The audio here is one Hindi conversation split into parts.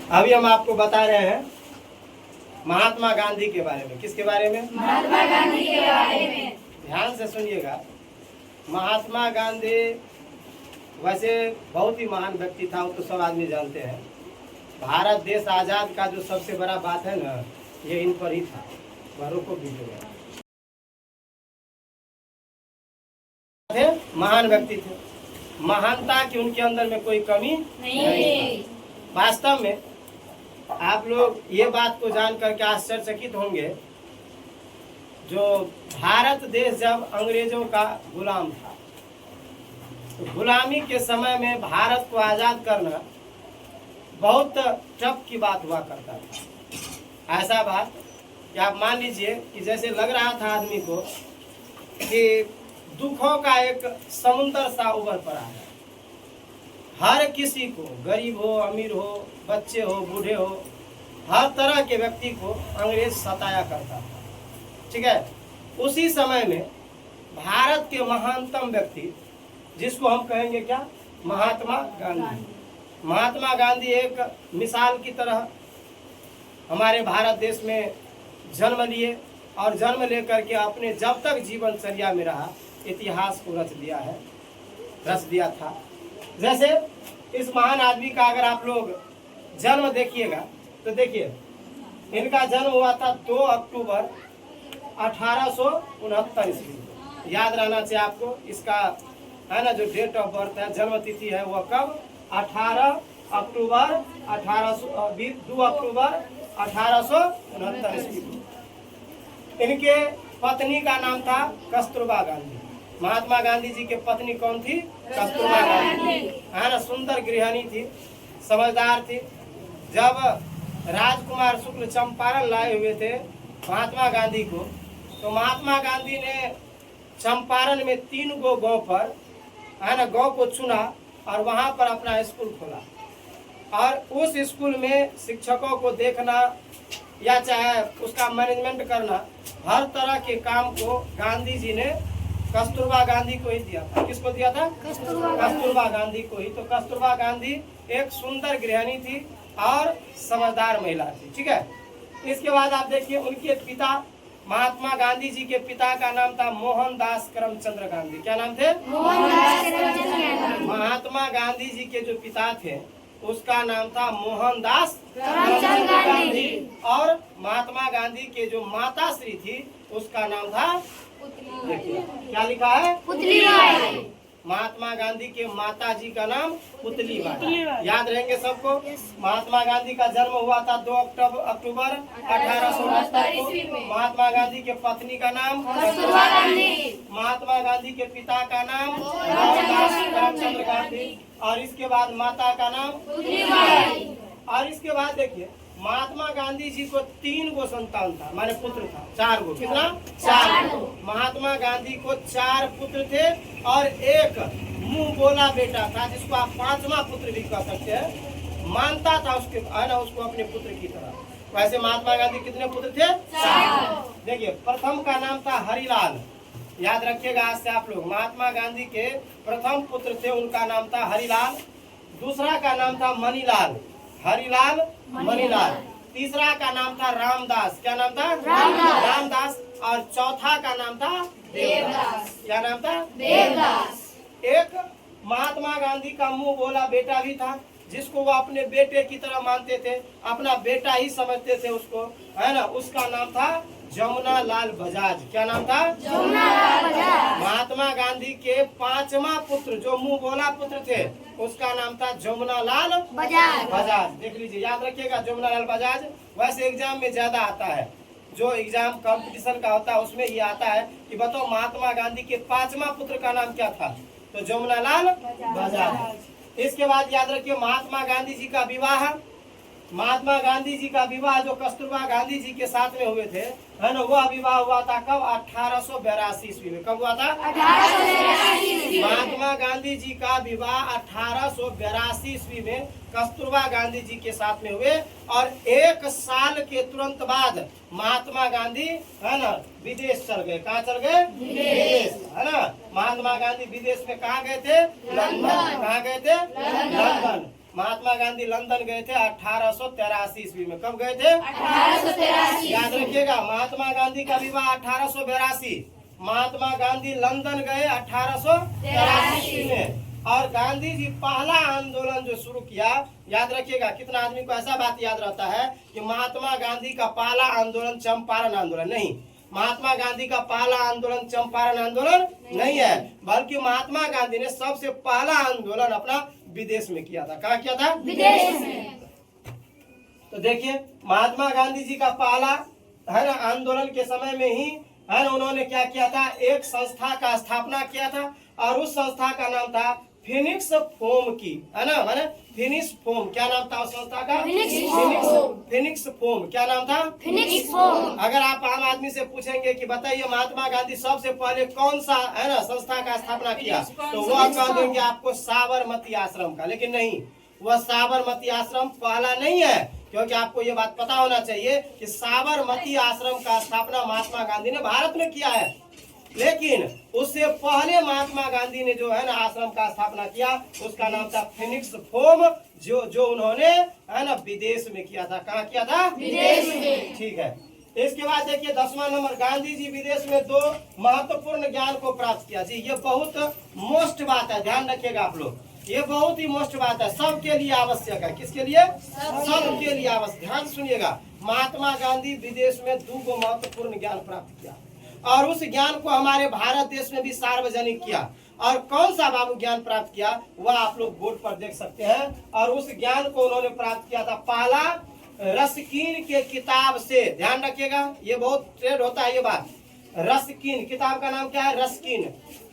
अभी हम आपको बता रहे हैं महात्मा गांधी के बारे में। किसके बारे में? महात्मा गांधी के बारे में। ध्यान से सुनिएगा। महात्मा गांधी वैसे बहुत ही महान व्यक्ति था, वो तो सब आदमी जानते हैं। भारत देश आजाद का जो सबसे बड़ा बात है ना, ये इन पर ही था। घरों को भी महान व्यक्ति थे। महानता की उनके अंदर में कोई कमी नहीं। वास्तव में आप लोग ये बात को जान करके आश्चर्यचकित होंगे, जो भारत देश जब अंग्रेजों का गुलाम था, तो गुलामी के समय में भारत को आजाद करना बहुत टफ की बात हुआ करता था। ऐसा बात कि आप मान लीजिए कि जैसे लग रहा था आदमी को कि दुखों का एक समुंदर सा उभर पड़ा है। हर किसी को, गरीब हो, अमीर हो, बच्चे हो, बूढ़े हो, हर तरह के व्यक्ति को अंग्रेज सताया करता था। ठीक है। उसी समय में भारत के महानतम व्यक्ति, जिसको हम कहेंगे क्या, महात्मा गांधी। महात्मा गांधी एक मिसाल की तरह हमारे भारत देश में जन्म लिए और जन्म लेकर के अपने जब तक जीवनचर्या में रहा, इतिहास को रच दिया था। जैसे इस महान आदमी का अगर आप लोग जन्म देखिएगा तो देखिए, इनका जन्म हुआ था 2 अक्टूबर 1869 ईस्वी। याद रहना चाहिए आपको, इसका है ना जो डेट ऑफ बर्थ है, जन्म तिथि है, वह कब? 2 अक्टूबर 1869 ईस्वी। इनके पत्नी का नाम था कस्तूरबा गांधी। महात्मा गांधी जी के पत्नी कौन थी? कस्तूरबा गांधी। है ना, सुंदर गृहिणी थी, समझदार थी। जब राजकुमार शुक्ल चंपारण लाए हुए थे महात्मा गांधी को, तो महात्मा गांधी ने चंपारण में 3 गो गांव पर, है ना, गांव को चुना और वहां पर अपना स्कूल खोला। और उस स्कूल में शिक्षकों को देखना या चाहे उसका मैनेजमेंट करना, हर तरह के काम को गांधी जी ने कस्तूरबा गांधी को ही दिया था। किसको दिया था? कस्तूरबा गांधी को ही। तो कस्तूरबा गांधी एक सुंदर गृहिणी थी और समझदार महिला थी। ठीक है। इसके बाद आप देखिए, उनके पिता, महात्मा गांधी जी के पिता का नाम था मोहनदास करमचंद गांधी। क्या नाम थे? महात्मा गांधी जी के जो पिता थे उसका नाम था मोहनदास करमचंद गांधी। और महात्मा गांधी के जो माता श्री थी उसका नाम था, देखिए क्या लिखा है, पुतलीबाई। महात्मा गांधी के माता जी का नाम पुतलीबाई। याद रहेंगे सबको। महात्मा गांधी का जन्म हुआ था 2 अक्टूबर 1869 को। महात्मा गांधी के पत्नी का नाम कस्तूरबा गांधी। महात्मा गांधी के पिता का नाम मोहनदास करमचंद गांधी। और इसके बाद माता का नाम पुतलीबाई। और इसके बाद देखिए, महात्मा गांधी जी को 3 गो संतान था, माने पुत्र था। 4 गो। कितना? 4 गो। महात्मा गांधी को 4 पुत्र थे और एक मुंह बोला बेटा था, जिसको आप 5वां पुत्र भी कह सकते हैं। मानता था उसके, है ना, उसको अपने पुत्र की तरह। वैसे महात्मा गांधी कितने पुत्र थे? 4। देखिए, प्रथम का नाम था हरिलाल। याद रखिएगा आज से आप लोग। महात्मा गांधी के प्रथम पुत्र थे, उनका नाम था हरिलाल। दूसरा का नाम था मणिलाल, हरिलाल मणिलाल। तीसरा का नाम था रामदास। क्या नाम था? रामदास। और चौथा का नाम था देवदास। क्या नाम था? देवदास। एक महात्मा गांधी का मुंह बोला बेटा भी था, जिसको वो अपने बेटे की तरह मानते थे, अपना बेटा ही समझते थे उसको, है ना। उसका नाम था जमुना लाल बजाज। क्या नाम था? जमुना लाल बजाज। महात्मा गांधी के 5वां पुत्र, जो मुंह बोला पुत्र थे, उसका नाम था जमुना लाल बजाज। देख लीजिए, याद रखिएगा, जमुना लाल बजाज। वैसे एग्जाम में ज्यादा आता है, जो एग्जाम कंपटीशन का होता है उसमें ये आता है कि बताओ महात्मा गांधी के 5वां पुत्र का नाम क्या था, तो जमुना लाल बजाज। इसके बाद याद रखिए, महात्मा गांधी जी का विवाह, महात्मा गांधी जी का विवाह जो कस्तूरबा गांधी जी के साथ में हुए थे, है ना, वह विवाह हुआ था कब? 1882 ईस्वी में। कब हुआ था? 1882। महात्मा गांधी जी का विवाह 1882 ईस्वी में कस्तूरबा गांधी जी के साथ में हुए। और 1 साल के तुरंत बाद महात्मा गांधी, है ना, विदेश चल गए। कहाँ चल गए? विदेश, है ना। महात्मा गांधी विदेश में कहाँ गए थे? लंदन। कहाँ गए थे? लंदन। महात्मा गांधी लंदन गए थे 1883 ईस्वी में। कब गए थे? 1883। याद रखिएगा, महात्मा गांधी का विवाह 1882। महात्मा गांधी लंदन गए 1883 में। और गांधी जी पहला आंदोलन जो शुरू किया, याद रखिएगा, कितना आदमी को ऐसा बात याद रहता है कि महात्मा गांधी का पहला आंदोलन चंपारण आंदोलन नहीं। महात्मा गांधी का पहला आंदोलन चंपारण आंदोलन नहीं है, बल्कि महात्मा गांधी ने सबसे पहला आंदोलन अपना विदेश में किया था। कहाँ किया था? विदेश में। तो देखिए, महात्मा गांधी जी का पहला है ना आंदोलन के समय में ही है ना उन्होंने क्या किया था, एक संस्था का स्थापना किया था और उस संस्था का नाम था फिनिक्स फोम की, है ना, माने फिनिक्स फोम। क्या नाम था उस संस्था का? Phoenix foam. क्या नाम था? Phoenix foam. अगर आप आम आदमी से पूछेंगे कि बताइए महात्मा गांधी सबसे पहले कौन सा है ना संस्था का स्थापना किया, तो वह कह देंगे आपको साबरमती आश्रम का। लेकिन नहीं, वह साबरमती आश्रम पहला नहीं है, क्योंकि आपको ये बात पता होना चाहिए कि साबरमती आश्रम का स्थापना महात्मा गांधी ने भारत में किया है। लेकिन उससे पहले महात्मा गांधी ने जो है ना आश्रम का स्थापना किया, उसका नाम था फिनिक्स फोम, जो उन्होंने है ना विदेश में किया था। कहाँ किया था? विदेश में। ठीक है। इसके बाद देखिए 10वां नंबर, गांधी जी विदेश में 2 महत्वपूर्ण ज्ञान को प्राप्त किया। जी ये बहुत मोस्ट बात है, ध्यान रखिएगा आप लोग, ये बहुत ही मोस्ट बात है, सबके लिए आवश्यक है। किसके लिए? सबके लिए आवश्यक। ध्यान सुनिएगा, महात्मा गांधी विदेश में 2 महत्वपूर्ण ज्ञान प्राप्त किया और उस ज्ञान को हमारे भारत देश में भी सार्वजनिक किया। और कौन सा बाबू ज्ञान प्राप्त किया, वह आप लोग बोर्ड पर देख सकते हैं। और उस ज्ञान को उन्होंने प्राप्त किया था पहला रस्किन के किताब से। ध्यान रखिएगा, ये बहुत ट्रेंड होता है ये बात। रस्किन किताब का नाम क्या है? रस्किन।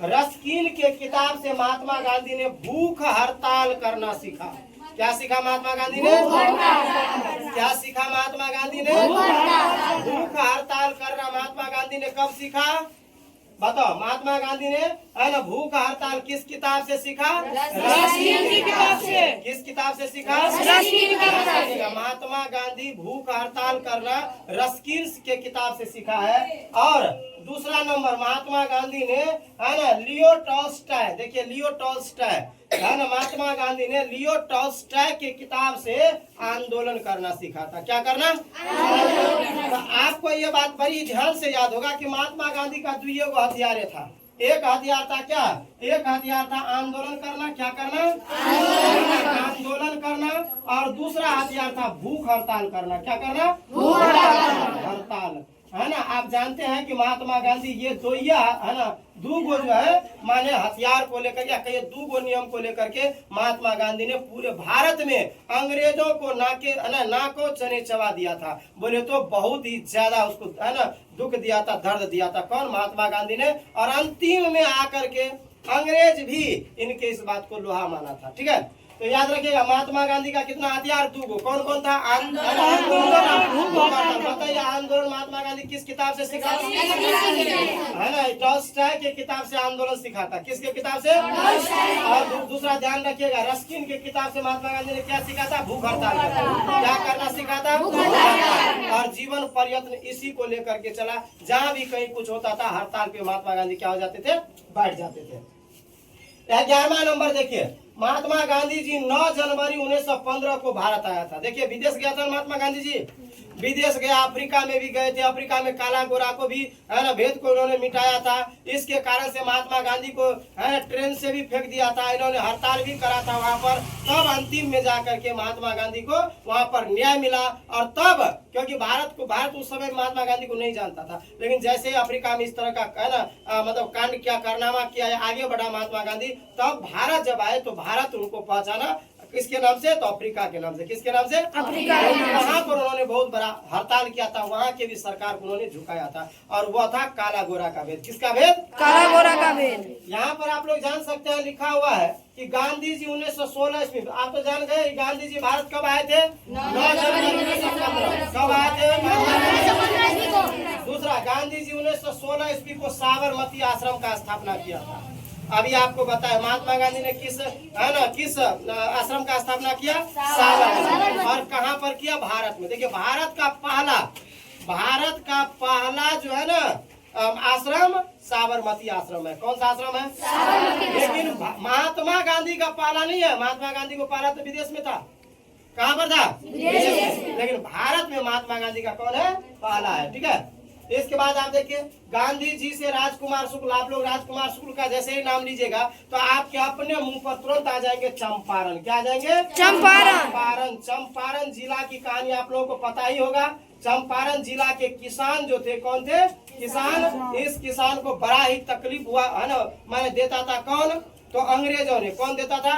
रस्किन के किताब से महात्मा गांधी ने भूख हड़ताल करना सीखा। क्या सीखा महात्मा गांधी ने? क्या सीखा महात्मा गांधी ने? भूख हड़ताल करना महात्मा गांधी ने कब सीखा? बताओ, महात्मा गांधी ने है ना भूख हड़ताल किस किताब से सीखा? रस्किन की किताब से। किस किताब से सीखा? रस्किन की किताब से। महात्मा गांधी भूख हड़ताल करना रस्किन के किताब से सीखा है। और दूसरा नंबर, महात्मा गांधी ने है ना लियो टॉल्स्टॉय, देखिए लियो टॉल्स्टॉय है ना, महात्मा गांधी ने लियो टॉल्स्टॉय के किताब से आंदोलन करना सीखा था। क्या करना? तो आपको ये बात बड़ी ध्यान से याद होगा कि महात्मा गांधी का 2 हथियार था। एक हथियार था क्या? एक हथियार था आंदोलन करना। क्या करना? आंदोलन करना। और दूसरा हथियार था भूख हड़ताल करना। क्या करना? भूख हड़ताल, है ना। आप जानते हैं कि महात्मा गांधी ये 2 है ना 2 जो है माने हथियार को लेकर या कहीं 2 नियम को लेकर के महात्मा गांधी ने पूरे भारत में अंग्रेजों को नाको चने चबा दिया था। बोले तो बहुत ही ज्यादा उसको है ना दुख दिया था, दर्द दिया था। कौन? महात्मा गांधी ने। और अंतिम में आकर के अंग्रेज भी इनके इस बात को लोहा माना था। ठीक है, तो याद रखिएगा महात्मा गांधी का कितना हथियार? 2। कौन कौन था? बताइए, आंदोलन महात्मा गांधी किस किताब से सीखा था? है ना, टॉल्स्टॉय के किताब से आंदोलन सीखा था। किसके किताब से? और दूसरा ध्यान रखिएगा, रस्किन के किताब से महात्मा गांधी ने क्या सीखा था? भूख हड़ताल करना। क्या करना सीखा था? और जीवन पर्यंत इसी को लेकर के चला। जहाँ भी कहीं कुछ होता था हड़ताल पे महात्मा गांधी क्या हो जाते थे? बैठ जाते थे। 11वां नंबर देखिए, महात्मा गांधी जी 9 जनवरी 1915 को भारत आया था। देखिए विदेश गया था महात्मा गांधी जी, विदेश गया, अफ्रीका में भी गए थे। अफ्रीका में काला गोरा को भी है ना भेद को इन्होंने मिटाया था। इसके कारण से महात्मा गांधी को है ना ट्रेन से भी फेंक दिया था। इन्होंने हड़ताल भी करा था वहां पर। तब अंतिम में जाकर के महात्मा गांधी को वहां पर न्याय मिला। और तब क्योंकि भारत उस समय महात्मा गांधी को नहीं जानता था, लेकिन जैसे अफ्रीका में इस तरह का है ना मतलब कांड किया, कारनामा किया, आगे बढ़ा महात्मा गांधी, तब भारत जब आए तो भारत उनको पहचाना। किसके नाम से? तो अफ्रीका के नाम से। किसके नाम से? अफ्रीका। वहाँ पर उन्होंने बहुत बड़ा हड़ताल किया था, वहाँ के भी सरकार को उन्होंने झुकाया था। और वह था काला गोरा का भेद। किसका भेद? काला गोरा का भेद। यहाँ पर आप लोग जान सकते हैं, लिखा हुआ है कि गांधी जी 1916 ईस्वी, आप तो जान गए गांधी जी भारत कब आए थे? 9 जनवरी 1915। कब आए थे? दूसरा, गांधी जी 1916 ईस्वी को साबरमती आश्रम का स्थापना किया था। अभी आपको बताया महात्मा गांधी ने किस आश्रम का स्थापना किया? साबरमती। और कहाँ पर किया? भारत में। देखिए भारत का पहला जो है ना आश्रम साबरमती आश्रम है। कौन सा आश्रम है? लेकिन महात्मा गांधी का पाला नहीं है। महात्मा गांधी को पाला तो विदेश में था। कहाँ पर था? विदेश में। लेकिन भारत में महात्मा गांधी का कौन है? पाला है। ठीक है। इसके बाद आप देखिए गांधी जी से राजकुमार शुक्ल। आप लोग राजकुमार शुक्ल का जैसे ही नाम लीजिएगा तो आपके अपने मुंह पर तुरंत आ जाएंगे चंपारण। क्या आ जाएंगे? चंपारण। चंपारण जिला की कहानी आप लोगों को पता ही होगा। चंपारण जिला के किसान जो थे, कौन थे? किसान। इस किसान को बड़ा ही तकलीफ हुआ है ना, मैंने देता था कौन? तो अंग्रेजों ने। कौन देता था?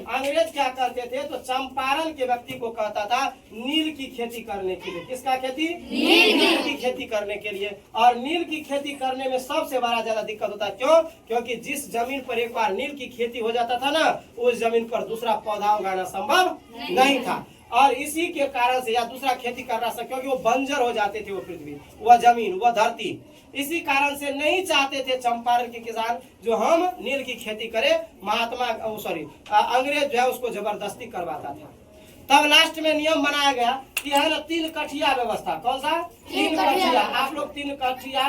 अंग्रेज क्या करते थे तो चंपारण के व्यक्ति को कहता था नील की खेती करने के लिए। किसका खेती? नील की खेती करने के लिए। और नील की खेती करने में सबसे बड़ा ज्यादा दिक्कत होता है। क्यों? क्योंकि जिस जमीन पर एक बार नील की खेती हो जाता था ना, उस जमीन पर दूसरा पौधा उगाना संभव नहीं था। और इसी के कारण से या दूसरा खेती करना सकता, क्योंकि वो बंजर हो जाते थे, वो पृथ्वी, वह जमीन, वह धरती। इसी कारण से नहीं चाहते थे चंपारण के किसान जो हम नील की खेती करें। अंग्रेज जो है उसको जबरदस्ती करवाता था। तब लास्ट में नियम बनाया गया कि है ना 3 कठिया व्यवस्था। कौन सा? 3 कठिया। आप लोग 3 कठिया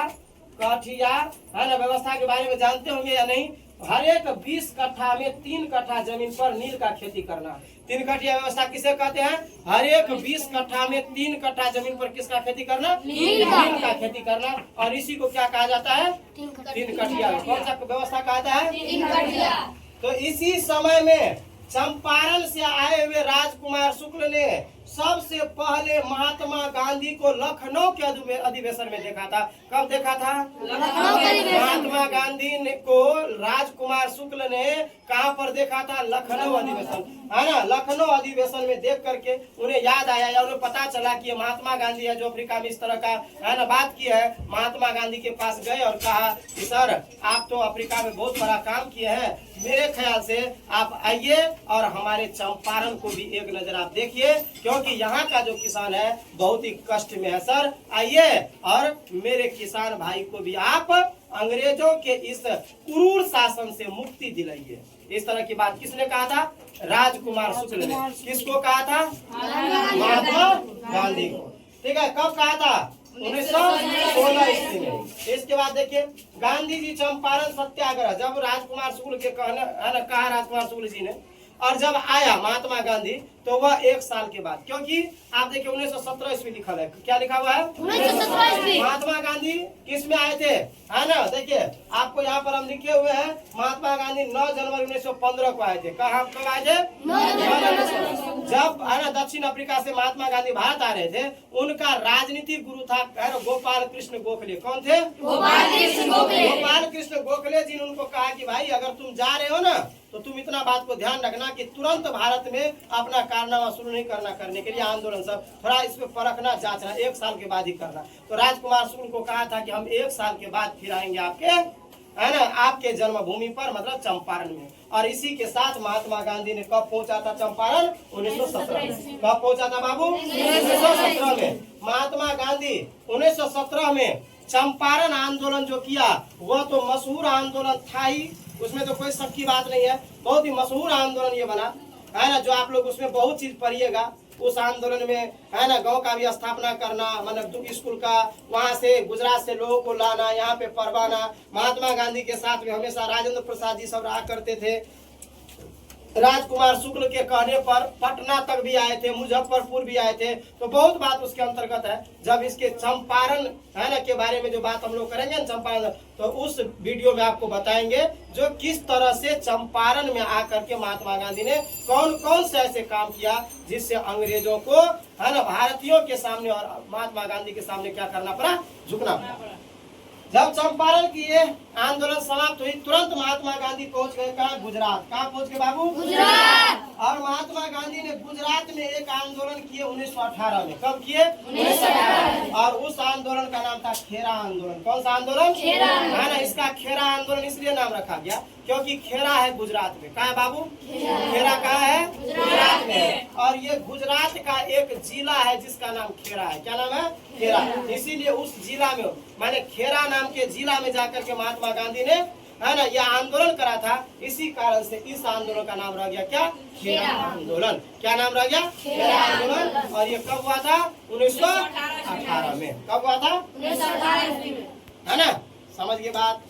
है ना व्यवस्था के बारे में जानते होंगे या नहीं? हर एक 20 कट्ठा में 3 कट्ठा जमीन पर नील का खेती करना। 3 कठिया व्यवस्था किसे कहते हैं? हर एक 20 कट्ठा में 3 कट्ठा जमीन पर किसका खेती करना? नील का खेती करना। और इसी को क्या कहा जाता है? 3 कठिया। कौन सा व्यवस्था कहता है? 3 कठिया। तो इसी समय में चंपारण से आए हुए राजकुमार शुक्ल ने सबसे पहले महात्मा गांधी को लखनऊ के अधिवेशन में देखा था। कब देखा था? महात्मा गांधी को राजकुमार शुक्ल ने कहां पर देखा था? लखनऊ अधिवेशन, है ना। लखनऊ अधिवेशन में देख करके उन्हें याद आया या उन्हें पता चला कि महात्मा गांधी है जो अफ्रीका में इस तरह का है ना बात की है। महात्मा गांधी के पास गए और कहा कि सर आप तो अफ्रीका में बहुत बड़ा काम किए हैं, मेरे ख्याल से आप आइए और हमारे चंपारण को भी एक नजर आप देखिए, क्योंकि यहाँ का जो किसान है बहुत ही कष्ट में है। सर आइए और मेरे किसान भाई को भी आप अंग्रेजों के इस क्रूर शासन से मुक्ति दिलाइए। इस तरह की बात किसने कहा था? राजकुमार शुक्ल ने। किसको कहा था? महात्मा गांधी को। ठीक है। कब कहा था? 1916 ईस्वी में। इसके बाद देखिए गांधी जी चंपारण सत्याग्रह, जब राजकुमार शुक्ल के कहा राजकुमार शुक्ल जी ने, और जब आया महात्मा गांधी तो वह 1 साल के बाद, क्योंकि आप देखिए 1917 ईस्वी लिखा है। क्या लिखा हुआ है? 1917 ईस्वी। महात्मा गांधी किस में आए थे? है ना, देखिए आपको यहाँ पर हम लिखे हुए हैं महात्मा गांधी 9 जनवरी 1915 को आए थे। कहाँ कब आए थे? 9 जनवरी। जब है ना दक्षिण अफ्रीका से महात्मा गांधी भारत आ रहे थे, उनका राजनीतिक गुरु था गोपाल कृष्ण गोखले। कौन थे? गोपाल कृष्ण गोखले जी ने उनको कहा कि भाई अगर तुम जा रहे हो ना तो तुम इतना बात को ध्यान रखना कि तुरंत भारत में अपना कारनामा शुरू नहीं करने के लिए आंदोलन सब थोड़ा इस पे परखना जांचना, 1 साल के बाद ही करना। तो राजकुमार शुक्ल को कहा था कि हम 1 साल के बाद फिर आएंगे आपके, है ना, आपके जन्मभूमि पर, मतलब चंपारण में। और इसी के साथ महात्मा गांधी ने कब पहुंचा था चंपारण? 1917 में। कब पहुंचा था बाबू? 1917 में। महात्मा गांधी 1917 में चंपारण आंदोलन जो किया वह तो मशहूर आंदोलन था ही, उसमें तो कोई शक की बात नहीं है। बहुत ही मशहूर आंदोलन ये बना, है ना, जो आप लोग उसमें बहुत चीज पढ़िएगा। उस आंदोलन में है ना गांव का भी स्थापना करना, मतलब स्कूल का, वहां से गुजरात से लोगों को लाना, यहाँ पे पढ़वाना। महात्मा गांधी के साथ में हमेशा राजेंद्र प्रसाद जी सब रहा करते थे। राजकुमार शुक्ल के कहने पर पटना तक भी आए थे, मुजफ्फरपुर भी आए थे। तो बहुत बात उसके अंतर्गत है। जब इसके चंपारण है ना के बारे में जो बात हम लोग करेंगे ना चंपारण, तो उस वीडियो में आपको बताएंगे जो किस तरह से चंपारण में आकर के महात्मा गांधी ने कौन कौन से ऐसे काम किया जिससे अंग्रेजों को है ना भारतीयों के सामने और महात्मा गांधी के सामने क्या करना पड़ा? झुकना पड़ा। जब चंपारण की ये आंदोलन समाप्त हुई तुरंत महात्मा गांधी पहुंच गए कहाँ? गुजरात। कहाँ पहुंच गए बाबू? गुजरात। और महात्मा गांधी ने गुजरात में एक आंदोलन किए 1918 में। कब किए? 1918। और उस आंदोलन का नाम था खेरा आंदोलन। कौन सा आंदोलन? खेरा। है ना, इसका खेरा आंदोलन इसलिए नाम रखा गया क्योंकि खेरा है गुजरात में। कहाँ है बाबू? खेरा कहाँ है? गुजरात में। और ये गुजरात का एक जिला है जिसका नाम खेरा है। क्या नाम है? खेरा। इसीलिए उस जिला में मैंने खेरा नाम के जिला में जाकर के महात्मा गांधी ने है ना यह आंदोलन करा था। इसी कारण से इस आंदोलन का नाम रह गया क्या? खेरा आंदोलन। क्या नाम रह गया? खेरा आंदोलन। और ये कब हुआ था? 1918 में। कब हुआ था? 1918 में। है ना, समझ गए बात।